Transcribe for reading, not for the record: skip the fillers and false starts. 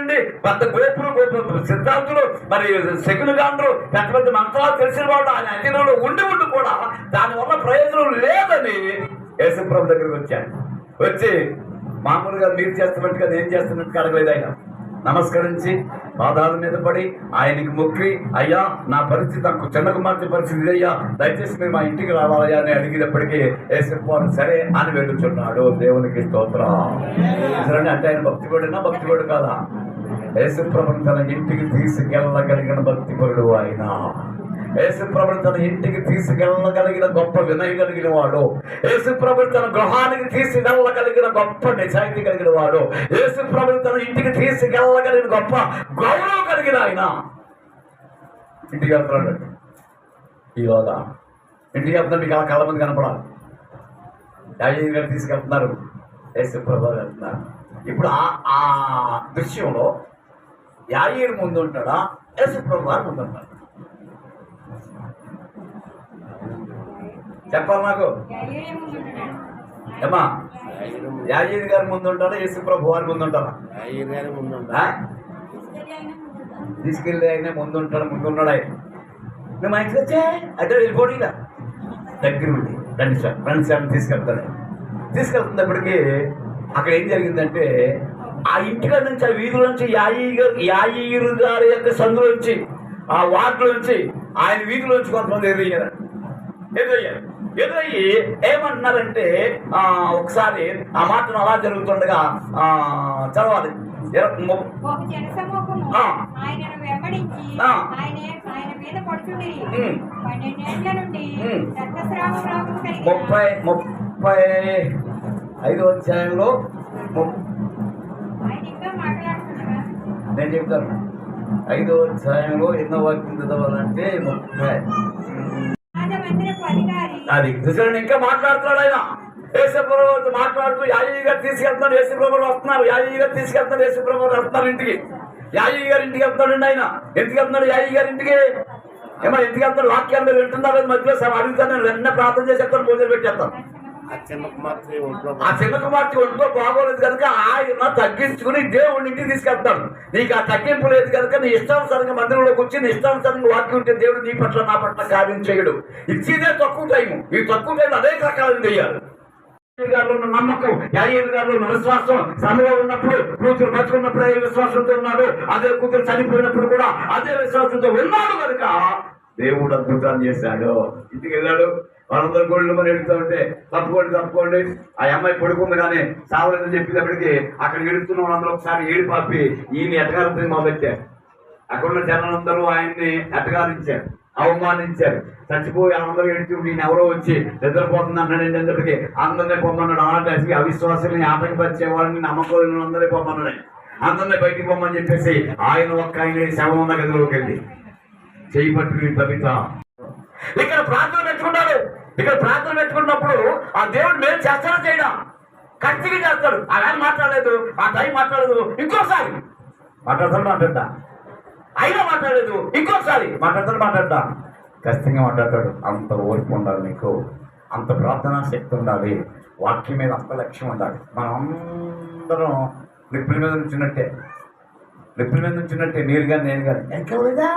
నుండి పెద్ద గోపులు సిద్ధాంతులు మరి శకులు గాండ్రు పెద్ద పెద్ద మంత్రాలు తెలిసిన వాళ్ళు ఆయన అధీనంలో ఉండి కూడా దానివల్ల ప్రయోజనం లేదని యేసుప్రభు దగ్గరికి వచ్చాను. వచ్చి మామూలుగా మీరు చేస్తున్నట్టుగా నేను చేస్తున్నట్టుగా అడగలేదు. ఆయన నమస్కరించి పాదాల మీద పడి ఆయనకి మొక్కి, అయ్యా నా పరిస్థితి, నాకు చిన్న కుమార్తె పరిస్థితి ఇదయ్యా, దయచేసి మీరు మా ఇంటికి రావాలయ్యా అని అడిగినప్పటికీ యేసుప్రభు సరే అని వెళ్తున్నాడు. దేవునికి స్తోత్రం. అంటే ఆయన భక్తిపరుడు కాదా? యేసుప్రభుని తన ఇంటికి తీసుకెళ్ళగలిగిన భక్తిపరుడు ఆయన. యేసుప్రభుని తన ఇంటికి తీసుకెళ్ళగలిగిన గొప్ప వినయం కలిగిన వాడు. యేసుప్రభుని తన గృహానికి తీసుకెళ్ళగలిగిన గొప్ప నిజాయితీ కలిగిన వాడు. యేసుప్రభుని తన ఇంటికి తీసుకెళ్ళగలిగిన గొప్ప గౌరవం కలిగిన ఆయన ఇంటికి వెళ్తున్నాడు. ఈలోగా ఇంటికి వెళ్తున్నా మీకు అలా కళ్ళ మంది కనపడాలి. యాజకులు గారు తీసుకెళ్తున్నారు, యేసుప్రభు వెళ్తున్నారు. ఇప్పుడు ఆ దృశ్యంలో యాజకుడు ముందు ఉంటాడా, యేసుప్రభు గారు ముందు ఉంటాడు? చెప్పాలి నాకు ఏమా? యాజకుడు గారి ముందు ఉంటారా, యేసుప్రభు వారి ముందు ఉంటారా? తీసుకెళ్ళి ఆయన ముందున్నాడు. ఆయన మేము ఆయనకి వచ్చే అదే వెళ్ళిపోటీలా దగ్గర ఉండి రండి సార్ తీసుకెళ్తున్నప్పటికీ అక్కడ ఏం జరిగిందంటే, ఆ ఇంటికాడ నుంచి, ఆ వీధుల నుంచి, యాజకుడు గారి యొక్క సందులోంచి, ఆ వార్డులోంచి, ఆయన వీధిలోంచి కొంతమంది ఎదురయ్యి ఏమంటున్నారంటే, ఒకసారి ఆ మాటను అలా జరుగుతుండగా చదవాలి. ముప్పై 5వ అధ్యాయంలో నేను చెప్తాను. 5వ అధ్యాయంలో ఎన్నో వాక్యం చదవాలంటే 30. అది చూసాడు. ఇంకా మాట్లాడుతున్నాడు ఆయన. యేసుప్రభు మాట్లాడుతూ యాజకుడు గారు తీసుకెళ్తున్నాడు, యేసుప్రభు వస్తున్నారు, యాజకుడు గారు తీసుకెళ్తున్నారు, యేసుప్రభు వస్తున్నారు ఇంటికి. యాజకుడు గారి ఇంటికి వెళ్తాడండి ఆయన. ఎందుకు వెళ్తున్నాడు యాజకుడు గారి ఇంటికి? ఏమో ఎందుకు వెళ్తాడు? వాక్యాలు మీరు వింటున్నారు, మధ్యలో అడుగుతాను. నేను వెంటనే ప్రార్థన చేసేస్తాను, భోజనం పెట్టేస్తాను. ఆ చిన్న కుమార్తె ఒంట్లో బాగోలేదు కనుక ఆయన తగ్గించుకుని దేవుడి ఇంటికి తీసుకెళ్తాడు. నీకు ఆ తగ్గింపు లేదు కనుక నీ ఇష్టానుసారంగా మందిరంలోకి వచ్చి నీ ఇష్టానుసారంగా వాక్యం ఉంటే దేవుడు నీ పట్ల నా పట్ల కార్యం చేయడు. ఇచ్చేదే తక్కువ టైము. ఈ తక్కువ టైం అనేక రకాలను చేయాలి. గారిలో ఉన్న నమ్మకం, యాజకుడు గారిలో ఉన్న విశ్వాసం, సభలో ఉన్నప్పుడు కూతురు బతుకున్నప్పుడు ఏ విశ్వాసంతో ఉన్నాడు, అదే కూతురు చనిపోయినప్పుడు కూడా అదే విశ్వాసంతో ఉన్నాడు కనుక దేవుడు అద్భుతాన్ని చేశాడు. ఇంటికి వెళ్ళాడు. వాళ్ళందరూ గోళ్ళు మరి ఎడుతూ ఉంటే తప్పుకోండి. ఆ అమ్మాయి పడుకుంది కానీ సావలేదని చెప్పేటప్పటికి అక్కడ ఎడుతున్న వాళ్ళందరూ ఒకసారి ఏడు పాపి ఈయన ఎటగారింది మొదలెట్టారు. అక్కడ ఉన్న జనాలందరూ ఆయన్ని ఎటగారించారు, అవమానించారు. చచ్చిపోయి అందరూ ఎడుతూ ఈయన ఎవరో వచ్చి నిద్రపోతుంది అన్నాడు. ఏంటంటే అందరినీ పొమ్మన్నాడు. అలాంటి అవిశ్వాసాన్ని ఆటంకపరిచే వాళ్ళని, నమ్మకం అందరినీ పొమ్మన్నాడు. అందరినీ బయటికి పొమ్మని చెప్పేసి ఆయన ఆయన శవం ఉన్న గదిలోకి వెళ్ళి చేయి పట్టుకుని తవిత ఇక్కడ ప్రార్థన పెట్టుకున్నాడు. ఇక్కడ ప్రార్థన పెట్టుకున్నప్పుడు ఆ దేవుడు మేలు చేస్తాడా చేయడా? ఖచ్చితంగా చేస్తాడు. ఆయన మాట్లాడలేదు, ఆ టైం మాట్లాడలేదు, ఇంకోసారి మాట్లాడతా అయినా మాట్లాడలేదు, ఇంకోసారి మాట్లాడతా ఖచ్చితంగా మాట్లాడతాడు. అంత ఓర్పు ఉండాలి నీకు, అంత ప్రార్థనా శక్తి ఉండాలి, వాక్యం మీద అంత లక్ష్యం ఉండాలి. మనం అందరం లిప్పుల మీద నుంచినట్టే, మీరు కానీ నేను కానీ ఎంకలేదా